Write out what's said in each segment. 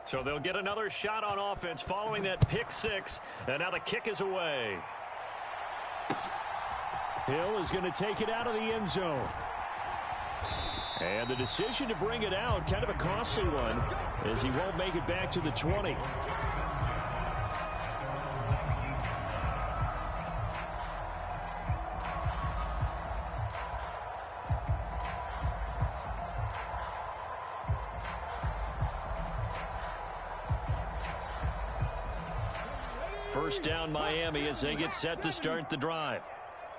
So they'll get another shot on offense following that pick six. And now the kick is away. Hill is going to take it out of the end zone. And the decision to bring it out, kind of a costly one, as he won't make it back to the 20. First down Miami as they get set to start the drive.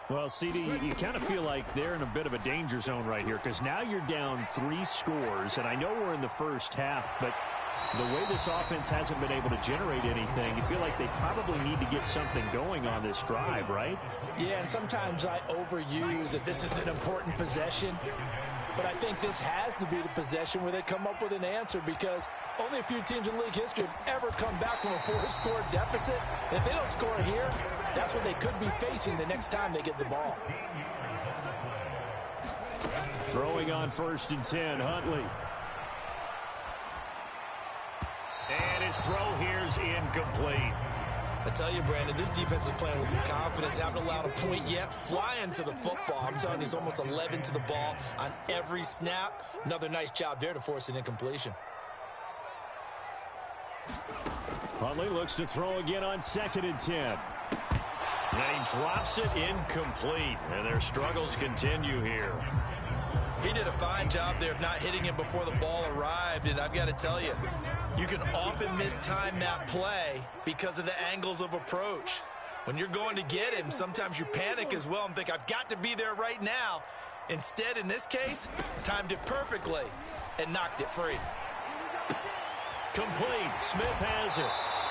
Well, CD, you kind of feel like they're in a bit of a danger zone right here because now you're down 3 scores, and I know we're in the first half, but the way this offense hasn't been able to generate anything, you feel like they probably need to get something going on this drive, right? Yeah, and sometimes I overuse that this is an important possession. But I think this has to be the possession where they come up with an answer because only a few teams in league history have ever come back from a 4-score deficit. And if they don't score here, that's what they could be facing the next time they get the ball. Throwing on 1st and 10, Huntley. And his throw here's incomplete. I tell you, Brandon, this defense is playing with some confidence. Haven't allowed a point yet. Flying to the football. I'm telling you, he's almost 11 to the ball on every snap. Another nice job there to force an incompletion. Huntley looks to throw again on 2nd and 10. And he drops it incomplete. And their struggles continue here. He did a fine job there of not hitting him before the ball arrived. And I've got to tell you, you can often mistime that play because of the angles of approach. When you're going to get him, sometimes you panic as well and think, I've got to be there right now. Instead, in this case, timed it perfectly and knocked it free. Complete. Smith has it.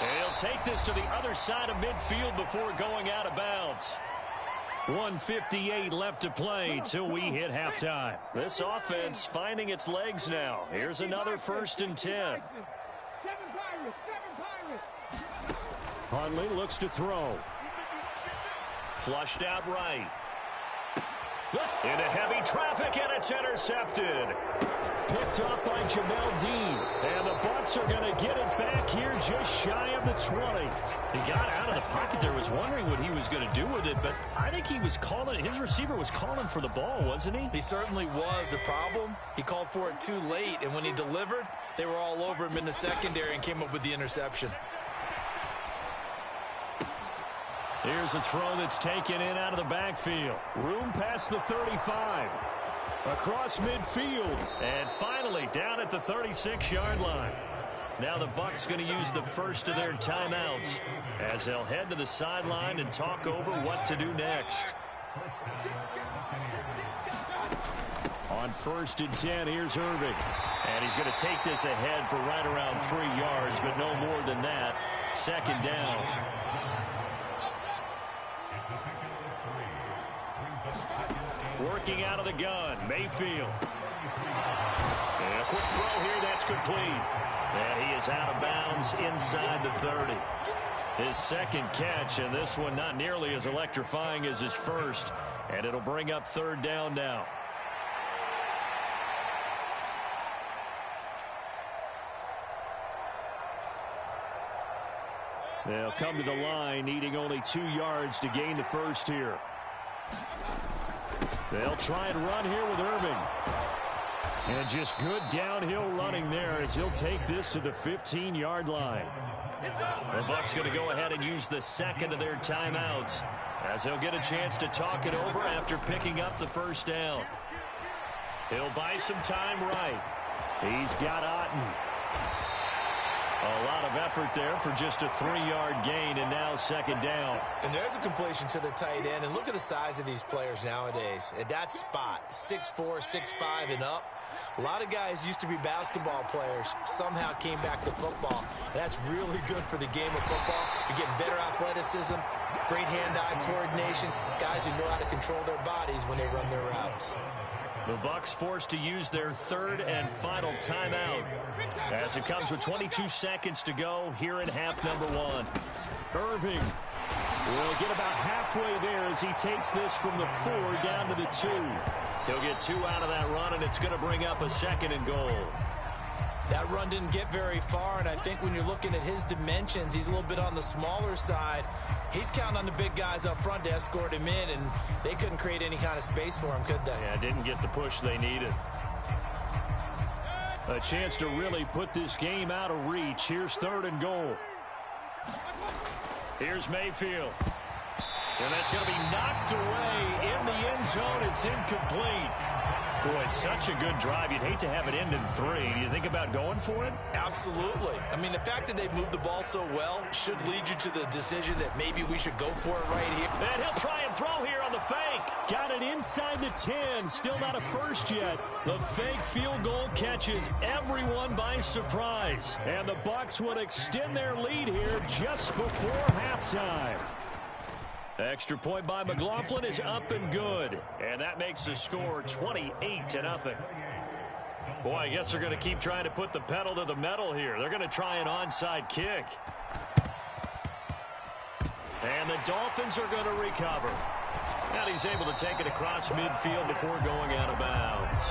And he'll take this to the other side of midfield before going out of bounds. 1:58 left to play till we hit halftime. This offense finding its legs now. Here's another 1st and 10. Huntley looks to throw. Flushed out right. Into heavy traffic, and it's intercepted. Picked off by Jamel Dean. And the Bucs are going to get it back here just shy of the 20. He got out of the pocket there, was wondering what he was going to do with it, but I think he was calling, his receiver was calling for the ball, wasn't he? He certainly was. The problem, he called for it too late, and when he delivered, they were all over him in the secondary and came up with the interception. Here's a throw that's taken in out of the backfield. Room past the 35. Across midfield. And finally down at the 36-yard line. Now the Bucs going to use the first of their timeouts as they'll head to the sideline and talk over what to do next. On 1st and 10, here's Irving. And he's going to take this ahead for right around 3 yards, but no more than that. 2nd down. Working out of the gun, Mayfield. And a quick throw here, that's complete. And he is out of bounds inside the 30. His 2nd catch, and this one not nearly as electrifying as his first. And it'll bring up 3rd down now. They'll come to the line, needing only 2 yards to gain the first here. They'll try and run here with Irving. And just good downhill running there as he'll take this to the 15-yard line. The Bucs going to go ahead and use the 2nd of their timeouts as he'll get a chance to talk it over after picking up the 1st down. He'll buy some time right. He's got Otten. A lot of effort there for just a 3-yard gain, and now 2nd down. And there's a completion to the tight end. And look at the size of these players nowadays. At that spot, 6'4", 6'5", and up. A lot of guys used to be basketball players, somehow came back to football. And that's really good for the game of football. You're getting better athleticism, great hand-eye coordination, guys who know how to control their bodies when they run their routes. The Bucs forced to use their 3rd and final timeout as it comes with 22 seconds to go here in half number 1. Irving will get about halfway there as he takes this from the 4 down to the 2. He'll get 2 out of that run, and it's going to bring up a 2nd and goal. That run didn't get very far, and I think when you're looking at his dimensions, he's a little bit on the smaller side. He's counting on the big guys up front to escort him in, and they couldn't create any kind of space for him, could they? Yeah, didn't get the push they needed. A chance to really put this game out of reach. Here's 3rd and goal. Here's Mayfield. And that's going to be knocked away in the end zone. It's incomplete. Boy, such a good drive. You'd hate to have it end in 3. Do you think about going for it? Absolutely. I mean, the fact that they've moved the ball so well should lead you to the decision that maybe we should go for it right here. And he'll try and throw here on the fake. Got it inside the 10. Still not a first yet. The fake field goal catches everyone by surprise. And the Bucs would extend their lead here just before halftime. Extra point by McLaughlin is up and good. And that makes the score 28-0. Boy, I guess they're going to keep trying to put the pedal to the metal here. They're going to try an onside kick. And the Dolphins are going to recover. And he's able to take it across midfield before going out of bounds.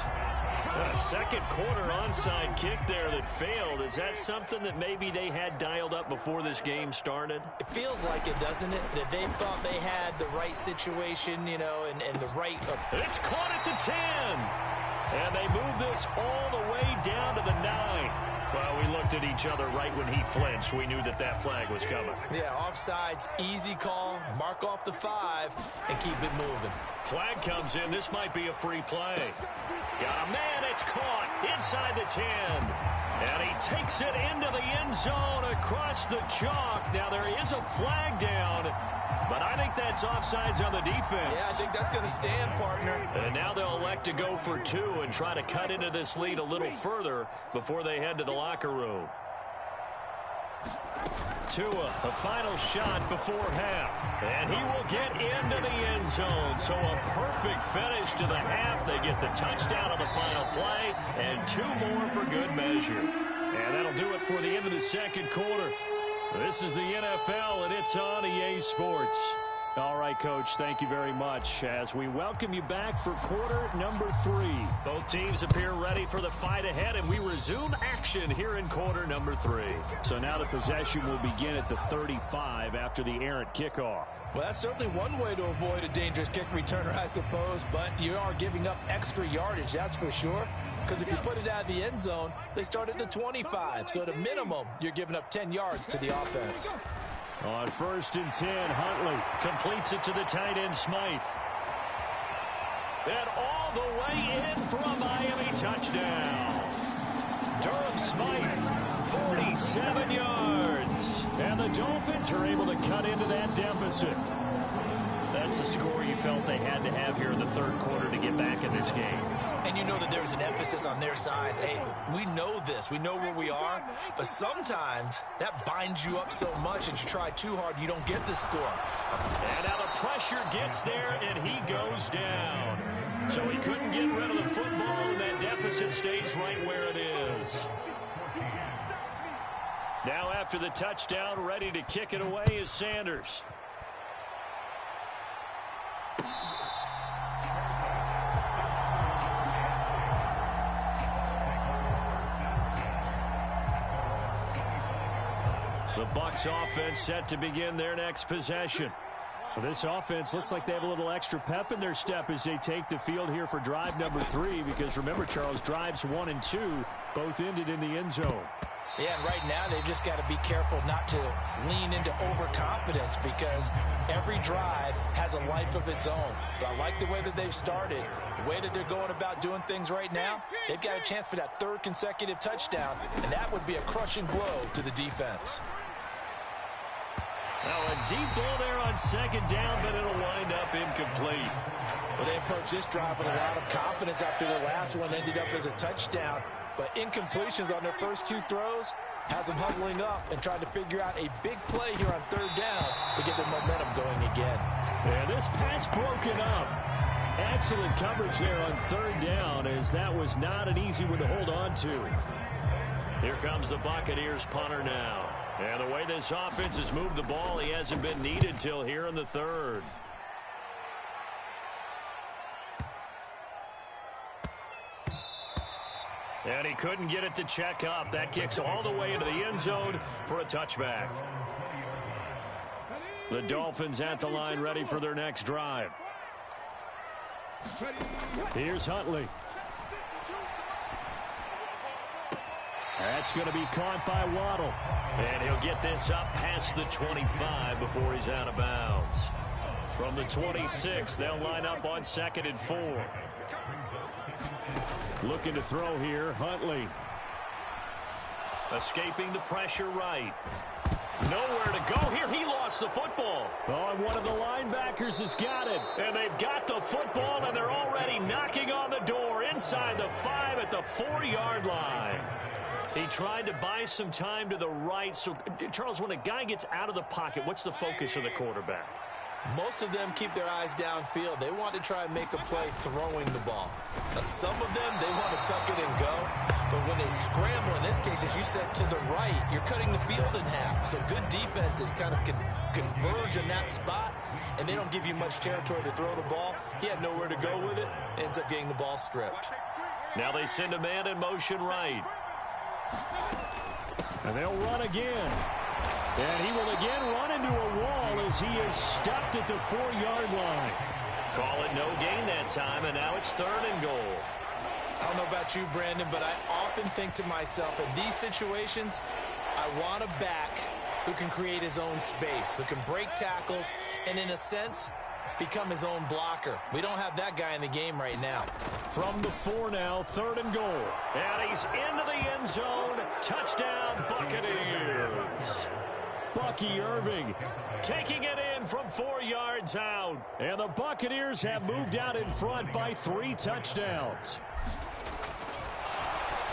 A second quarter onside kick there that failed. Is that something that maybe they had dialed up before this game started? It feels like it, doesn't it? That they thought they had the right situation, you know, and the right... It's caught at the 10. And they move this all the way down to the 9. Well, we looked at each other right when he flinched. We knew that that flag was coming. Yeah, offsides, easy call, mark off the 5, and keep it moving. Flag comes in. This might be a free play. Got a man. It's caught inside the 10. And he takes it into the end zone across the chalk. Now, there is a flag down, but I think that's offsides on the defense. Yeah, I think that's going to stand, partner. And now they'll elect to go for 2 and try to cut into this lead a little further before they head to the locker room. Tua, the final shot before half. And he will get into the end zone. So a perfect finish to the half. They get the touchdown on the final play and 2 more for good measure. And that'll do it for the end of the second quarter. This is the NFL, and it's on EA Sports. All right, Coach, thank you very much as we welcome you back for quarter number 3. Both teams appear ready for the fight ahead, and we resume action here in quarter number 3. So now the possession will begin at the 35 after the errant kickoff. Well, that's certainly one way to avoid a dangerous kick returner, I suppose, but you are giving up extra yardage, that's for sure. Because if you put it out of the end zone, they start at the 25. So at a minimum, you're giving up 10 yards to the offense. On 1st and 10, Huntley completes it to the tight end, Smythe. And all the way in for a Miami touchdown. Durham Smythe, 47 yards. And the Dolphins are able to cut into that deficit. That's the score you felt they had to have here in the third quarter to get back in this game. And you know that there's an emphasis on their side. Hey, we know this. We know where we are. But sometimes that binds you up so much that you try too hard, you don't get the score. And now the pressure gets there, and he goes down. So he couldn't get rid of the football, and that deficit stays right where it is. Now after the touchdown, ready to kick it away is Sanders. The Bucs offense set to begin their next possession. Well, this offense looks like they have a little extra pep in their step as they take the field here for drive number 3, because remember, Charles, drives 1 and 2 both ended in the end zone. Yeah, and right now they've just got to be careful not to lean into overconfidence, because every drive has a life of its own. But I like the way that they've started, the way that they're going about doing things right now. They've got a chance for that 3rd consecutive touchdown, and that would be a crushing blow to the defense. Now a deep ball there on 2nd down, but it'll wind up incomplete. Well, they approached this drive with a lot of confidence after the last one ended up as a touchdown. But incompletions on their first 2 throws has them huddling up and trying to figure out a big play here on 3rd down to get their momentum going again. And this pass broken up. Excellent coverage there on 3rd down, as that was not an easy one to hold on to. Here comes the Buccaneers punter now. And the way this offense has moved the ball, he hasn't been needed till here in the 3rd. And he couldn't get it to check up. That kicks all the way into the end zone for a touchback. The Dolphins at the line, ready for their next drive. Here's Huntley. That's going to be caught by Waddle. And he'll get this up past the 25 before he's out of bounds. From the 26, they'll line up on 2nd and 4. Looking to throw here, Huntley. Escaping the pressure right. Nowhere to go here. He lost the football. Oh, and one of the linebackers has got it. And they've got the football, and they're already knocking on the door inside the 5 at the 4-yard line. He tried to buy some time to the right. So, Charles, when a guy gets out of the pocket, what's the focus of the quarterback? Most of them keep their eyes downfield. They want to try and make a play throwing the ball. Some of them, they want to tuck it and go. But when they scramble, in this case, as you said, to the right, you're cutting the field in half. So good defenses kind of converge in that spot, and they don't give you much territory to throw the ball. He had nowhere to go with it, ends up getting the ball stripped. Now they send a man in motion right. And they'll run again. And he will again run into a wall as he is stopped at the 4-yard line. Call it no gain that time, and now it's 3rd and goal. I don't know about you, Brandon, but I often think to myself, in these situations, I want a back who can create his own space, who can break tackles, and in a sense, become his own blocker. We don't have that guy in the game right now. From the 4 now, 3rd and goal. And he's into the end zone. Touchdown, Buccaneers. Bucky Irving taking it in from 4 yards out. And the Buccaneers have moved out in front by 3 touchdowns.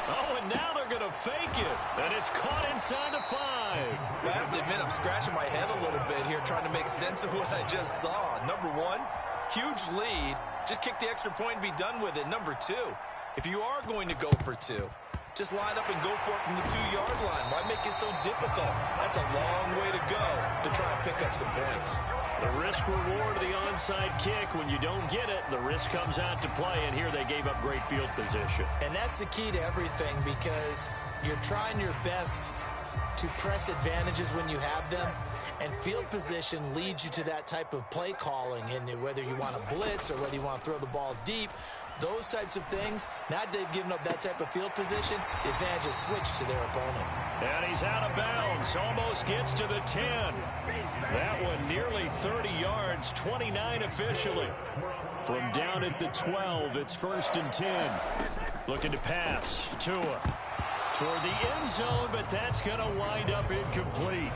Oh, and now they're going to fake it. And it's caught inside the 5. I have to admit, I'm scratching my head a little bit here trying to make sense of what I just saw. Number 1, huge lead. Just kick the extra point and be done with it. Number 2, if you are going to go for 2, just line up and go for it from the 2-yard line. Why make it so difficult? That's a long way to go to try and pick up some points. The risk-reward of the onside kick, when you don't get it, the risk comes out to play, and here they gave up great field position. And that's the key to everything, because you're trying your best to press advantages when you have them, and field position leads you to that type of play calling, and whether you want to blitz or whether you want to throw the ball deep, those types of things. Now they've given up that type of field position, the advantage is switched to their opponent. And he's out of bounds, almost gets to the 10. That one nearly 30 yards, 29 officially. From down at the 12, it's 1st and 10. Looking to pass, Tua toward the end zone, but that's going to wind up incomplete.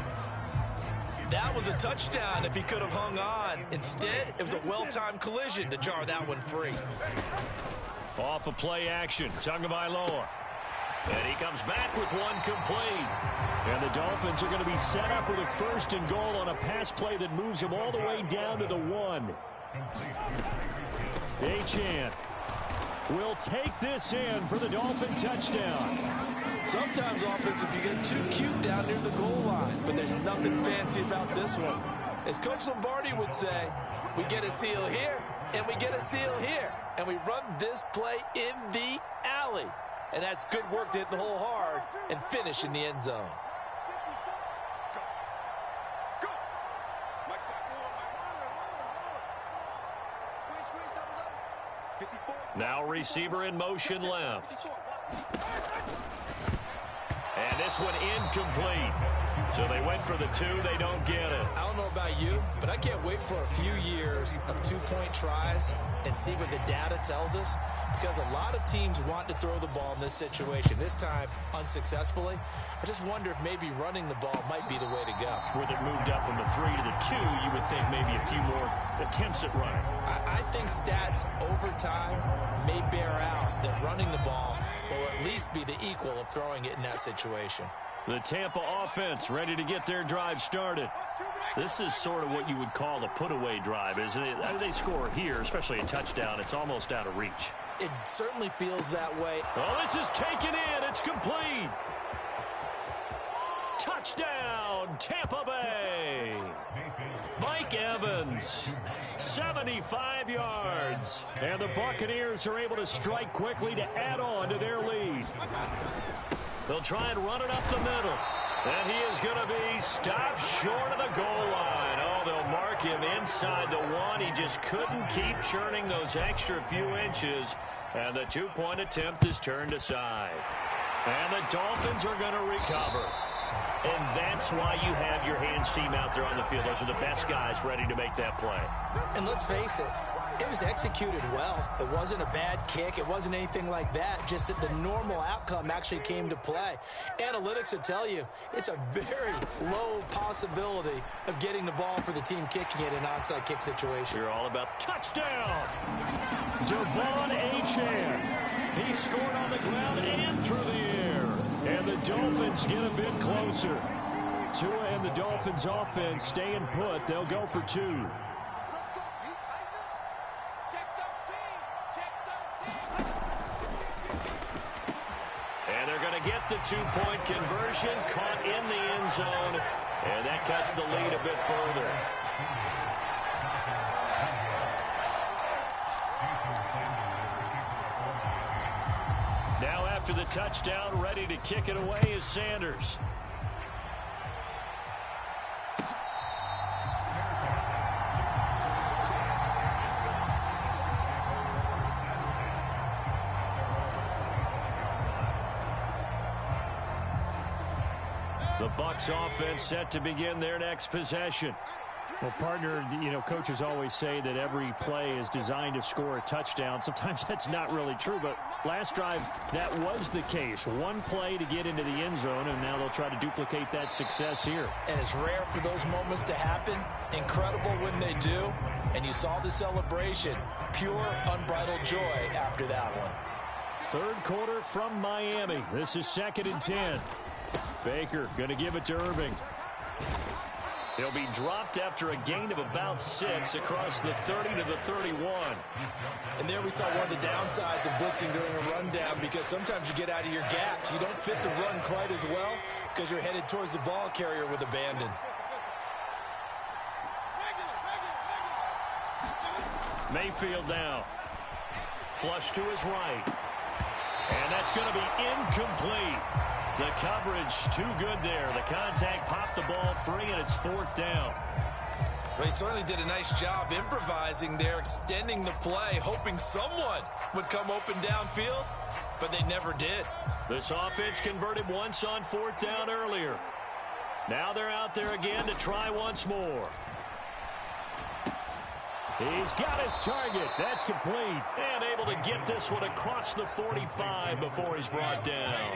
That was a touchdown if he could have hung on. Instead, it was a well-timed collision to jar that one free. Off of play action, Tagovailoa. And he comes back with one complete. And the Dolphins are going to be set up with a 1st and goal on a pass play that moves them all the way down to the 1. Achane will take this in for the Dolphin touchdown. Sometimes offense, if you get too cute down near the goal line, but there's nothing fancy about this one. As Coach Lombardi would say, we get a seal here, and we get a seal here, and we run this play in the alley. And that's good work to hit the hole hard and finish in the end zone. Now receiver in motion left. And this one incomplete. So they went for the 2. They don't get it. I don't know about you, but I can't wait for a few years of 2-point tries and see what the data tells us, because a lot of teams want to throw the ball in this situation. This time, unsuccessfully. I just wonder if maybe running the ball might be the way to go. With it moved up from the 3 to the 2, you would think maybe a few more attempts at running. I think stats over time may bear out that running the ball will at least be the equal of throwing it in that situation. The Tampa offense ready to get their drive started. This is sort of what you would call a put-away drive, isn't it? They score here, especially a touchdown. It's almost out of reach. It certainly feels that way. Oh, this is taken in. It's complete. Touchdown, Tampa Bay. Mike Evans 75 yards. And the Buccaneers are able to strike quickly to add on to their lead. They'll try and run it up the middle. And he is going to be stopped short of the goal line. Oh, they'll mark him inside the one. He just couldn't keep churning those extra few inches. And the two-point attempt is turned aside. And the Dolphins are going to recover. And that's why you have your hands team out there on the field. Those are the best guys ready to make that play. And let's face it, it was executed well. It wasn't a bad kick. It wasn't anything like that. Just that the normal outcome actually came to play. Analytics will tell you it's a very low possibility of getting the ball for the team kicking it in an onside kick situation. You're all about touchdown. Devon Achane. He scored on the ground and through the air. And the Dolphins get a bit closer. Tua and the Dolphins offense staying put. They'll go for two. And they're going to get the two-point conversion, caught in the end zone, and that cuts the lead a bit further. Now after the touchdown, ready to kick it away is Sanders. The Bucs offense set to begin their next possession. Well, partner, you know, coaches always say that every play is designed to score a touchdown. Sometimes that's not really true, but last drive, that was the case. One play to get into the end zone, and now they'll try to duplicate that success here. And it's rare for those moments to happen. Incredible when they do. And you saw the celebration. Pure, unbridled joy after that one. Third quarter from Miami. This is 2nd and 10. Baker going to give it to Irving. He'll be dropped after a gain of about 6 across the 30 to the 31. And there we saw one of the downsides of blitzing during a rundown, because sometimes you get out of your gaps. You don't fit the run quite as well because you're headed towards the ball carrier with abandon. Mayfield now. Flush to his right. And that's going to be incomplete. The coverage too good there. The contact popped the ball free, and it's 4th down. Well, he certainly did a nice job improvising there, extending the play, hoping someone would come open downfield, but they never did. This offense converted once on 4th down earlier. Now they're out there again to try once more. He's got his target. That's complete. And able to get this one across the 45 before he's brought down.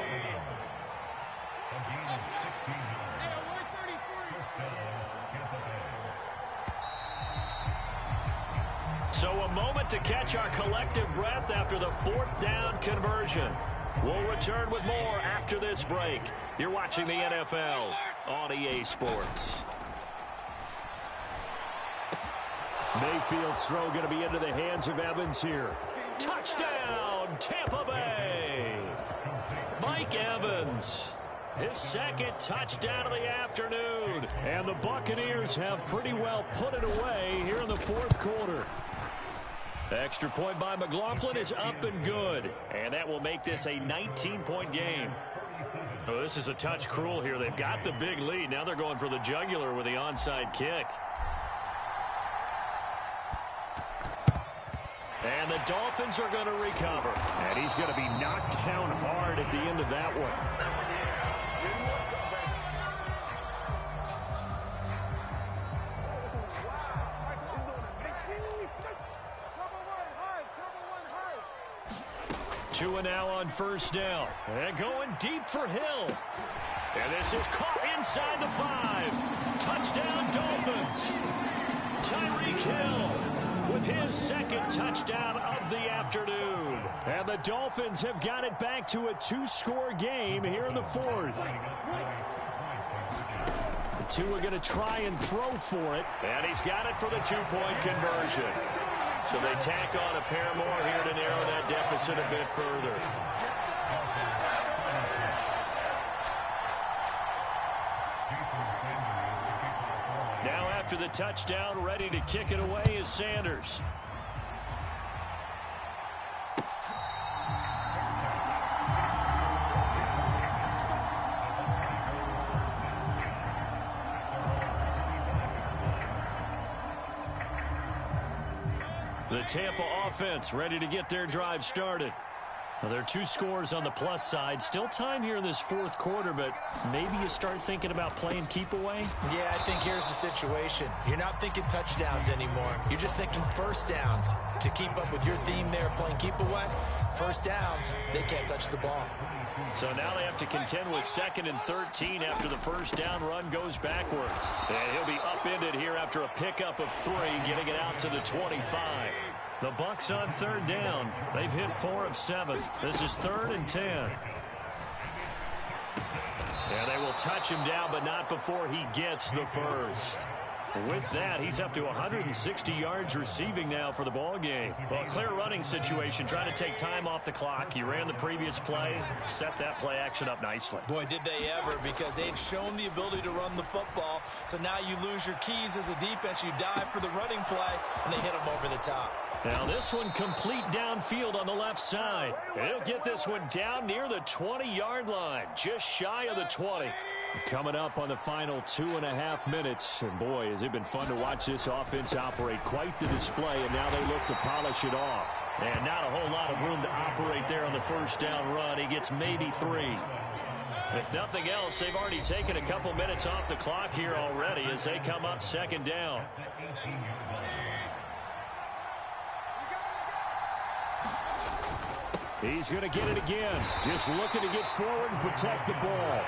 So a moment to catch our collective breath after the 4th down conversion. We'll return with more after this break. You're watching the NFL on EA Sports. Mayfield's throw going to be into the hands of Evans here. Touchdown, Tampa Bay. Mike Evans, his 2nd touchdown of the afternoon. And the Buccaneers have pretty well put it away here in the 4th quarter. Extra point by McLaughlin is up and good. And that will make this a 19-point game. Oh, this is a touch cruel here. They've got the big lead. Now they're going for the jugular with the onside kick. And the Dolphins are going to recover. And he's going to be knocked down hard at the end of that one. Tua now on 1st down. And going deep for Hill. And this is caught inside the 5. Touchdown, Dolphins. Tyreek Hill with his 2nd touchdown of the afternoon. And the Dolphins have got it back to a 2-score game here in the 4th. The Tua going to try and throw for it. And he's got it for the 2-point conversion. So they tack on a pair more here to narrow that deficit a bit further. Now after the touchdown, ready to kick it away is Sanders. The Tampa offense ready to get their drive started. Well, there are 2 scores on the plus side. Still time here in this fourth quarter, but maybe you start thinking about playing keep away? Yeah, I think here's the situation. You're not thinking touchdowns anymore. You're just thinking first downs. To keep up with your theme there, playing keep away, first downs, they can't touch the ball. So now they have to contend with 2nd and 13 after the first down run goes backwards. And he'll be upended here after a pickup of 3, getting it out to the 25. The Bucs on 3rd down. They've hit 4 of 7. This is 3rd and 10. And they will touch him down, but not before he gets the first. With that, he's up to 160 yards receiving now for the ball game. Well, clear running situation, trying to take time off the clock. He ran the previous play, set that play action up nicely. Boy, did they ever, because they'd shown the ability to run the football. So now you lose your keys as a defense. You dive for the running play, and they hit him over the top. Now this one complete downfield on the left side. And he'll get this one down near the 20-yard line, just shy of the 20. Coming up on the final 2.5 minutes. And boy, has it been fun to watch this offense operate. Quite the display, and now they look to polish it off. And not a whole lot of room to operate there on the first down run. He gets maybe 3. If nothing else, they've already taken a couple minutes off the clock here already as they come up 2nd down. He's going to get it again. Just looking to get forward and protect the ball.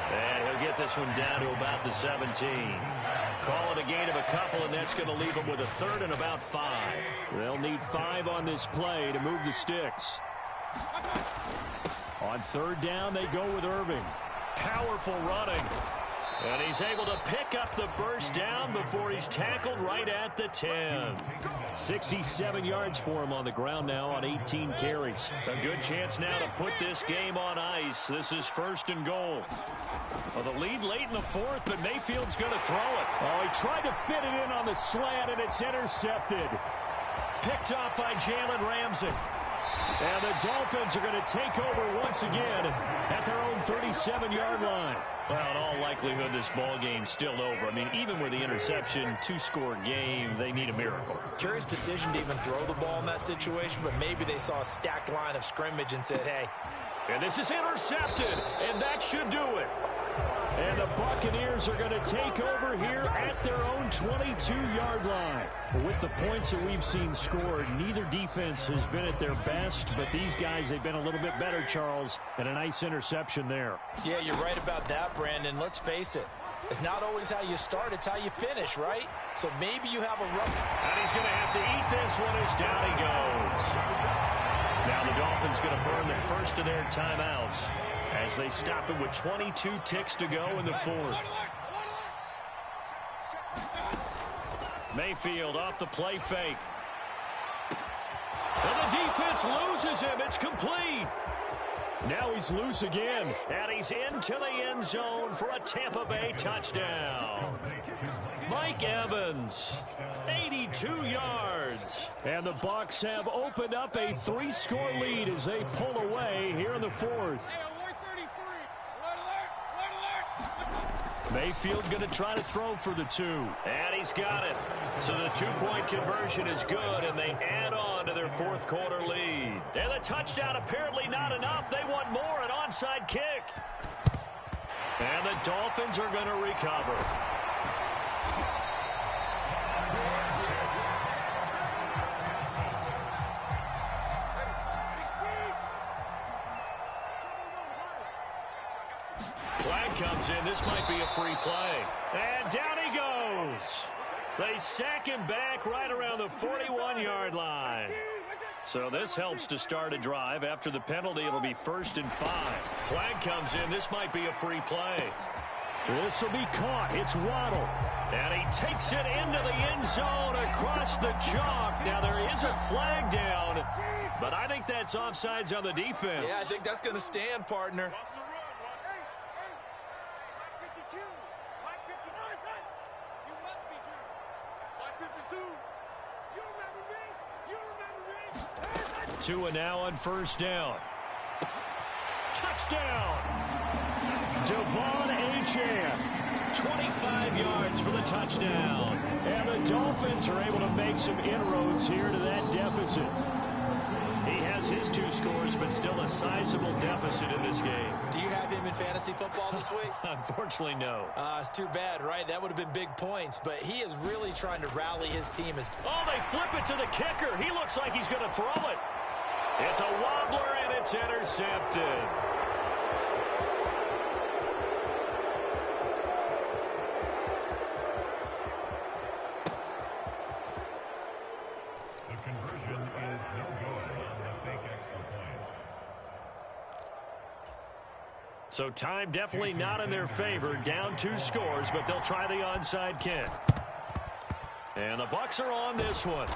And he'll get this one down to about the 17. Call it a gain of a couple, and that's going to leave him with a 3rd and about 5. They'll need 5 on this play to move the sticks. On 3rd down, they go with Irving. Powerful running. And he's able to pick up the first down before he's tackled right at the 10. 67 yards for him on the ground now on 18 carries. A good chance now to put this game on ice. This is 1st and goal. Well, the lead late in the 4th, but Mayfield's going to throw it. Oh, he tried to fit it in on the slant, and it's intercepted. Picked off by Jalen Ramsey. And the Dolphins are going to take over once again at their own 37-yard line. Well, in all likelihood, this ball game's still over. I mean, even with the interception, 2-score game, they need a miracle. Curious decision to even throw the ball in that situation, but maybe they saw a stacked line of scrimmage and said, hey. And this is intercepted, and that should do it. And the Buccaneers are going to take over here at their own 22-yard line. With the points that we've seen scored, neither defense has been at their best, but these guys, they've been a little bit better, Charles, and a nice interception there. Yeah, you're right about that, Brandon. Let's face it. It's not always how you start, it's how you finish, right? So maybe you have a rough... And he's going to have to eat this one as down he goes. Now the Dolphins going to burn the first of their timeouts as they stop it with 22 ticks to go in the 4th. Mayfield off the play fake. And the defense loses him. It's complete. Now he's loose again. And he's into the end zone for a Tampa Bay touchdown. Mike Evans, 82 yards. And the Bucs have opened up a 3-score lead as they pull away here in the 4th. Mayfield going to try to throw for the 2. And he's got it. So the 2-point conversion is good, and they add on to their 4th quarter lead. And the touchdown apparently not enough. They want more, an onside kick. And the Dolphins are going to recover. Flag comes in. This might be a free play. And down he goes. They sack him back right around the 41-yard line. So this helps to start a drive. After the penalty, it'll be 1st and 5. Flag comes in. This might be a free play. This will be caught. It's Waddle. And he takes it into the end zone across the chalk. Now there is a flag down, but I think that's offsides on the defense. Yeah, I think that's going to stand, partner. Tua now on first down. Touchdown! Devon Achane, 25 yards for the touchdown. And the Dolphins are able to make some inroads here to that deficit. He has his 2 scores, but still a sizable deficit in this game. Do you have him in fantasy football this week? Unfortunately, no. It's too bad, right? That would have been big points, but he is really trying to rally his team. Oh, they flip it to the kicker. He looks like he's going to throw it. It's a wobbler, and it's intercepted. The conversion is no good on the fake extra point. So time definitely not in their favor. Down 2 scores, but they'll try the onside kick. And the Bucs are on this one.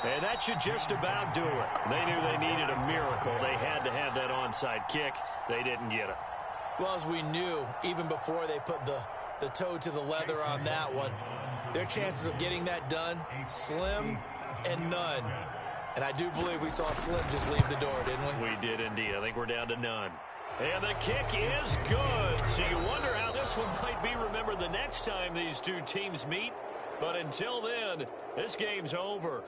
And that should just about do it. They knew they needed a miracle. They had to have that onside kick. They didn't get it. Well, as we knew, even before they put the toe to the leather on that one, their chances of getting that done, slim and none. And I do believe we saw Slim just leave the door, didn't we? We did indeed. I think we're down to none. And the kick is good. So you wonder how this one might be remembered the next time these 2 teams meet. But until then, this game's over.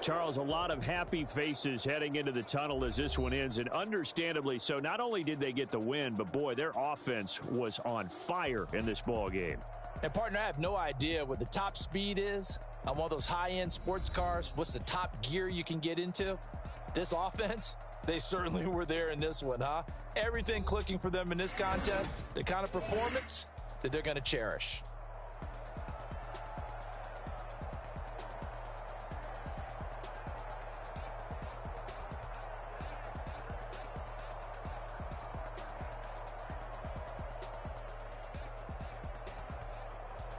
Charles, a lot of happy faces heading into the tunnel as this one ends, and understandably so. Not only did they get the win, but, boy, their offense was on fire in this ball game. And, partner, I have no idea what the top speed is on one of those high-end sports cars. What's the top gear you can get into? This offense, they certainly were there in this one, huh? Everything clicking for them in this contest, the kind of performance that they're going to cherish.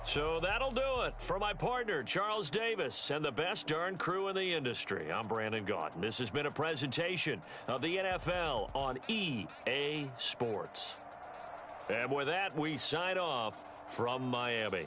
So that'll do it for my partner, Charles Davis, and the best darn crew in the industry. I'm Brandon Gaudin. This has been a presentation of the NFL on EA Sports. And with that, we sign off from Miami.